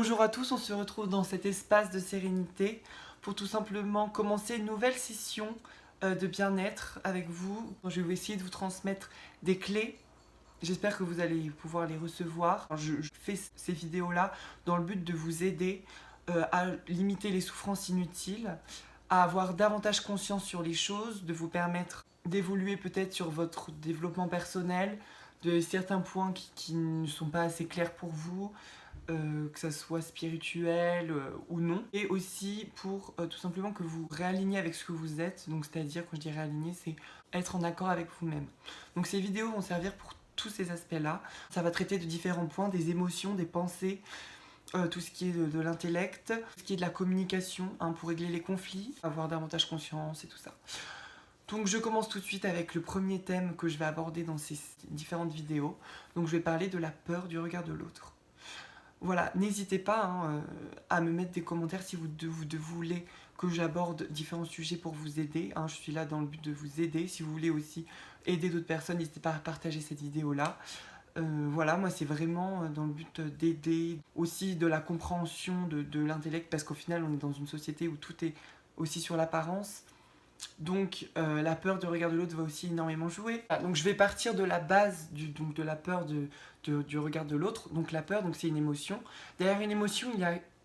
Bonjour à tous, on se retrouve dans cet espace de sérénité pour tout simplement commencer une nouvelle session de bien-être avec vous. Je vais essayer de vous transmettre des clés. J'espère que vous allez pouvoir les recevoir. Je fais ces vidéos-là dans le but de vous aider à limiter les souffrances inutiles, à avoir davantage conscience sur les choses, de vous permettre d'évoluer peut-être sur votre développement personnel, de certains points qui ne sont pas assez clairs pour vous, que ça soit spirituel ou non, et aussi pour tout simplement que vous réalignez avec ce que vous êtes. Donc c'est-à-dire, quand je dis réaligner, c'est être en accord avec vous-même. Donc ces vidéos vont servir pour tous ces aspects-là. Ça va traiter de différents points, des émotions, des pensées, tout ce qui est de l'intellect, tout ce qui est de la communication, hein, pour régler les conflits, avoir davantage conscience et tout ça. Donc je commence tout de suite avec le premier thème que je vais aborder dans ces différentes vidéos. Donc je vais parler de la peur du regard de l'autre. Voilà, n'hésitez pas à me mettre des commentaires si vous voulez que j'aborde différents sujets pour vous aider. Je suis là dans le but de vous aider. Si vous voulez aussi aider d'autres personnes, n'hésitez pas à partager cette vidéo-là. Voilà, moi c'est vraiment dans le but d'aider, aussi de la compréhension de l'intellect, parce qu'au final on est dans une société où tout est aussi sur l'apparence. Donc la peur du regard de l'autre va aussi énormément jouer. Donc je vais partir de la base de la peur du regard de l'autre. Donc la peur, c'est une émotion. Derrière une émotion,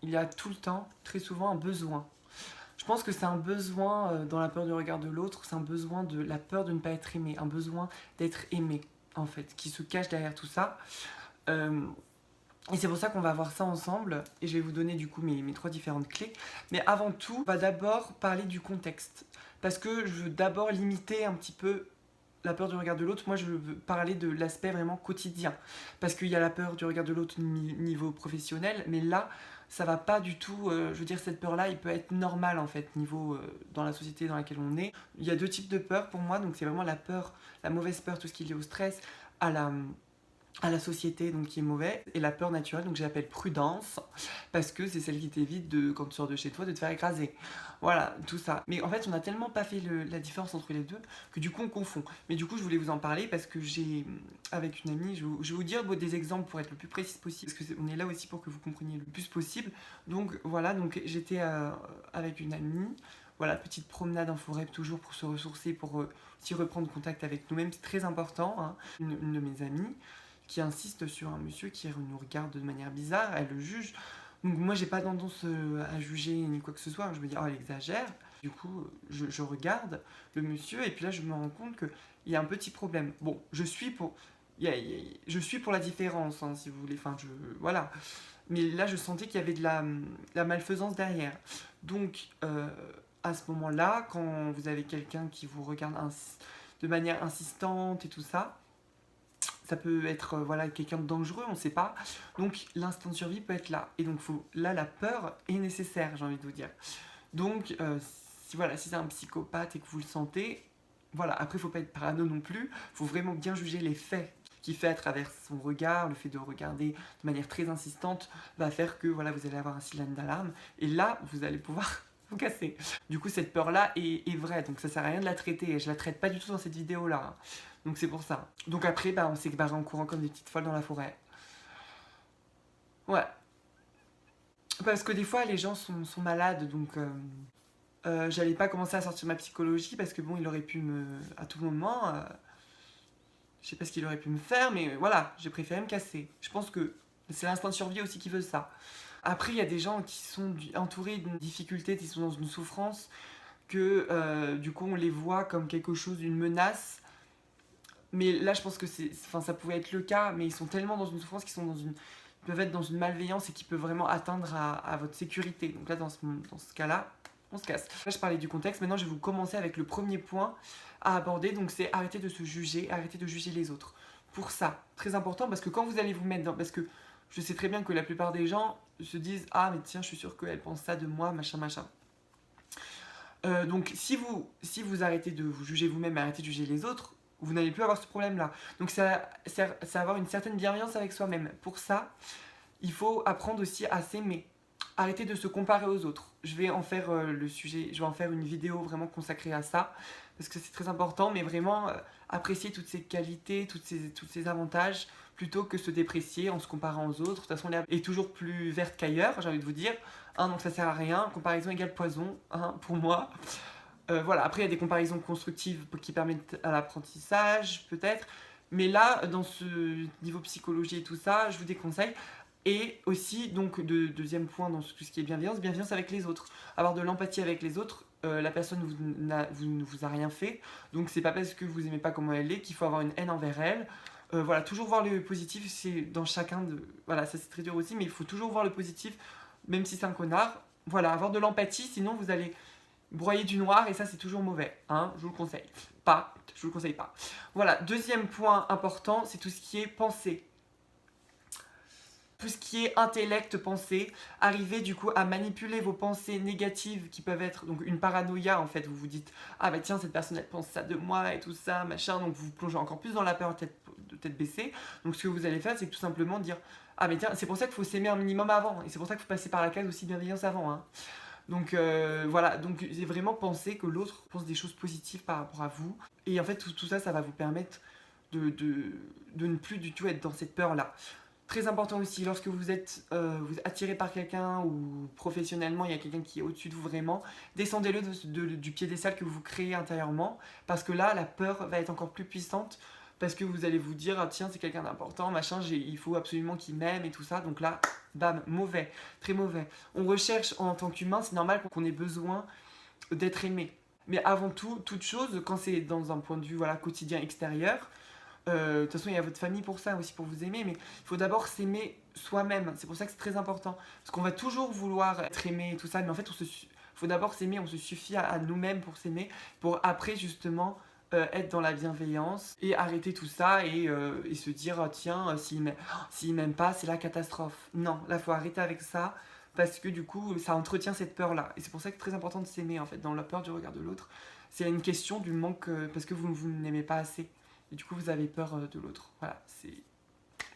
il y a tout le temps, très souvent, un besoin. Je pense que c'est un besoin dans la peur du regard de l'autre, c'est un besoin de la peur de ne pas être aimé, un besoin d'être aimé, en fait, qui se cache derrière tout ça. Et c'est pour ça qu'on va voir ça ensemble, et je vais vous donner du coup mes trois différentes clés. Mais avant tout, on va d'abord parler du contexte, parce que je veux d'abord limiter un petit peu la peur du regard de l'autre. Moi je veux parler de l'aspect vraiment quotidien, parce qu'il y a la peur du regard de l'autre niveau professionnel, mais là ça va pas du tout, je veux dire, cette peur là il peut être normal en fait, niveau dans la société dans laquelle on est. Il y a deux types de peur pour moi, donc c'est vraiment la peur, la mauvaise peur, tout ce qui est lié au stress, à la société, donc qui est mauvais, et la peur naturelle, donc j'appelle prudence, parce que c'est celle qui t'évite de, quand tu sors de chez toi, de te faire écraser. Voilà, tout ça. Mais en fait, on n'a tellement pas fait la différence entre les deux que du coup on confond. Mais du coup, je voulais vous en parler parce que j'ai, avec une amie, je vais vous dire des exemples pour être le plus précis possible, parce qu'on est là aussi pour que vous compreniez le plus possible. Donc voilà, donc j'étais avec une amie. Voilà, petite promenade en forêt toujours pour se ressourcer, pour aussi reprendre contact avec nous-mêmes, c'est très important. Une de mes amies qui insiste sur un monsieur qui nous regarde de manière bizarre, elle le juge. Donc moi j'ai pas tendance à juger ni quoi que ce soit, je me dis oh elle exagère. Du coup je regarde le monsieur et puis là je me rends compte qu'il y a un petit problème. Bon, je suis pour la différence, si vous voulez, voilà. Mais là je sentais qu'il y avait de la malfaisance derrière. Donc à ce moment-là, quand vous avez quelqu'un qui vous regarde de manière insistante et tout ça, ça peut être voilà, quelqu'un de dangereux, on ne sait pas. Donc l'instinct de survie peut être là. Et donc là, la peur est nécessaire, j'ai envie de vous dire. Donc si c'est un psychopathe et que vous le sentez, voilà, après il ne faut pas être parano non plus, il faut vraiment bien juger les faits qu'il fait à travers son regard. Le fait de regarder de manière très insistante va faire que voilà, vous allez avoir un signal d'alarme. Et là, vous allez pouvoir vous casser. Du coup, cette peur-là est vraie, donc ça sert à rien de la traiter. Et je la traite pas du tout dans cette vidéo-là. Donc c'est pour ça. Donc après, on s'est barré en courant comme des petites folles dans la forêt. Ouais. Parce que des fois, les gens sont malades, donc j'allais pas commencer à sortir ma psychologie, parce que bon, il aurait pu à tout moment, je sais pas ce qu'il aurait pu me faire, mais voilà, j'ai préféré me casser. Je pense que c'est l'instinct de survie aussi qui veut ça. Après, il y a des gens qui sont entourés d'une difficulté, qui sont dans une souffrance, que du coup on les voit comme quelque chose, d'une menace. Mais là, je pense que ça pouvait être le cas, mais ils sont tellement dans une souffrance ils peuvent être dans une malveillance et qui peut vraiment atteindre à votre sécurité. Donc là, dans ce cas-là, on se casse. Là, je parlais du contexte. Maintenant, je vais vous commencer avec le premier point à aborder. Donc, c'est arrêter de se juger, arrêter de juger les autres. Pour ça, très important, parce que quand vous allez vous mettre dans... Parce que je sais très bien que la plupart des gens se disent « Ah, mais tiens, je suis sûre qu'elle pense ça de moi, machin, machin. » Donc, si vous arrêtez de vous juger vous-même et arrêtez de juger les autres, vous n'allez plus avoir ce problème-là. Donc ça avoir une certaine bienveillance avec soi-même. Pour ça, il faut apprendre aussi à s'aimer. Arrêter de se comparer aux autres. Je vais en faire je vais en faire une vidéo vraiment consacrée à ça, parce que c'est très important, mais vraiment apprécier toutes ces qualités, tous ces avantages, plutôt que se déprécier en se comparant aux autres. De toute façon, l'herbe est toujours plus verte qu'ailleurs, j'ai envie de vous dire. Hein, donc ça sert à rien. Comparaison égale poison, hein, pour moi. Voilà. Après, il y a des comparaisons constructives qui permettent à l'apprentissage, peut-être. Mais là, dans ce niveau psychologie et tout ça, je vous déconseille. Et aussi, donc, deuxième point dans tout ce qui est bienveillance, bienveillance avec les autres. Avoir de l'empathie avec les autres. La personne ne vous a rien fait. Donc, c'est pas parce que vous aimez pas comment elle est qu'il faut avoir une haine envers elle. Voilà, toujours voir le positif, c'est dans chacun de... Voilà, ça c'est très dur aussi, mais il faut toujours voir le positif, même si c'est un connard. Voilà, avoir de l'empathie, sinon vous allez broyer du noir, et ça c'est toujours mauvais, hein, je vous le conseille pas, je vous le conseille pas. Voilà, deuxième point important, c'est tout ce qui est pensée. Tout ce qui est intellect, pensée, arriver du coup à manipuler vos pensées négatives qui peuvent être donc une paranoïa en fait, vous vous dites ah bah tiens cette personne elle pense ça de moi et tout ça machin, donc vous vous plongez encore plus dans la peur de tête baissée. Donc ce que vous allez faire c'est tout simplement dire ah mais tiens c'est pour ça qu'il faut s'aimer un minimum avant, et c'est pour ça qu'il faut passer par la case aussi bienveillance avant, hein. Donc voilà, donc j'ai vraiment pensé que l'autre pense des choses positives par rapport à vous, et en fait tout ça ça va vous permettre de ne plus du tout être dans cette peur là. Très important aussi, lorsque vous êtes attiré par quelqu'un ou professionnellement, il y a quelqu'un qui est au-dessus de vous vraiment, descendez-le du piédestal que vous créez intérieurement, parce que là, la peur va être encore plus puissante, parce que vous allez vous dire, ah, tiens, c'est quelqu'un d'important, machin, il faut absolument qu'il m'aime et tout ça, donc là, bam, mauvais, très mauvais. On recherche en tant qu'humain, c'est normal qu'on ait besoin d'être aimé. Mais avant tout, toute chose, quand c'est dans un point de vue voilà, quotidien extérieur, de toute façon, il y a votre famille pour ça aussi, pour vous aimer, mais il faut d'abord s'aimer soi-même. C'est pour ça que c'est très important. Parce qu'on va toujours vouloir être aimé et tout ça, mais en fait, faut d'abord s'aimer, on se suffit à nous-mêmes pour s'aimer, pour après justement être dans la bienveillance et arrêter tout ça et se dire oh, tiens, s'il m'aime pas, c'est la catastrophe. Non, là, il faut arrêter avec ça. Parce que du coup, ça entretient cette peur-là. Et c'est pour ça que c'est très important de s'aimer, en fait, dans la peur du regard de l'autre. C'est une question du manque, parce que vous n'aimez pas assez. Et du coup, vous avez peur de l'autre. Voilà, c'est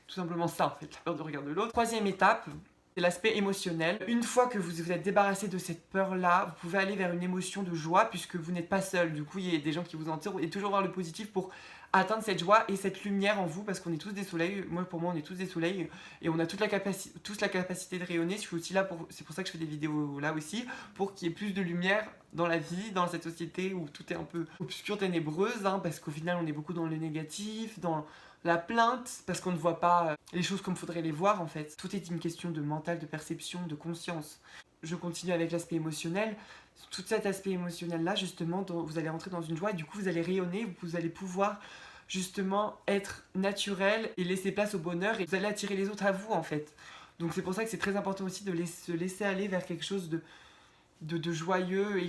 tout simplement ça, en fait, la peur du regard de l'autre. Troisième étape, c'est l'aspect émotionnel. Une fois que vous êtes débarrassé de cette peur-là, vous pouvez aller vers une émotion de joie, puisque vous n'êtes pas seul. Du coup, il y a des gens qui vous entourent, et toujours voir le positif pour atteindre cette joie et cette lumière en vous, parce qu'on est tous des soleils. Moi, pour moi, on est tous des soleils, et on a tous la capacité de rayonner. Je suis aussi là c'est pour ça que je fais des vidéos là aussi, pour qu'il y ait plus de lumière dans la vie, dans cette société où tout est un peu obscur, ténébreuse, hein, parce qu'au final, on est beaucoup dans le négatif, dans la plainte, parce qu'on ne voit pas les choses comme il faudrait les voir, en fait. Tout est une question de mental, de perception, de conscience. Je continue avec l'aspect émotionnel. Tout cet aspect émotionnel-là, justement, vous allez rentrer dans une joie, et du coup, vous allez rayonner, vous allez pouvoir justement être naturel et laisser place au bonheur, et vous allez attirer les autres à vous, en fait. Donc c'est pour ça que c'est très important aussi de se laisser aller vers quelque chose de joyeux,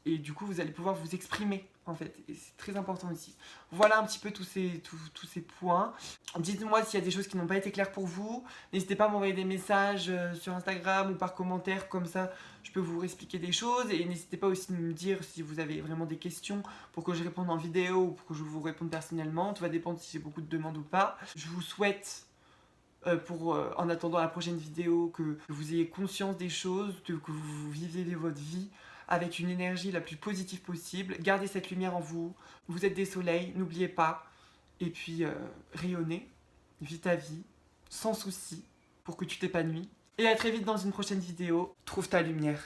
et du coup vous allez pouvoir vous exprimer, en fait, et c'est très important aussi. Voilà un petit peu tous ces points. Dites-moi s'il y a des choses qui n'ont pas été claires pour vous. N'hésitez pas à m'envoyer des messages sur Instagram ou par commentaire, comme ça je peux vous expliquer des choses, et n'hésitez pas aussi à me dire si vous avez vraiment des questions pour que je réponde en vidéo ou pour que je vous réponde personnellement. Tout va dépendre si j'ai beaucoup de demandes ou pas. Je vous souhaite en attendant la prochaine vidéo, que vous ayez conscience des choses, que vous viviez votre vie avec une énergie la plus positive possible. Gardez cette lumière en vous, vous êtes des soleils, n'oubliez pas. Et puis rayonnez, vis ta vie, sans souci, pour que tu t'épanouis. Et à très vite dans une prochaine vidéo. Trouve ta lumière.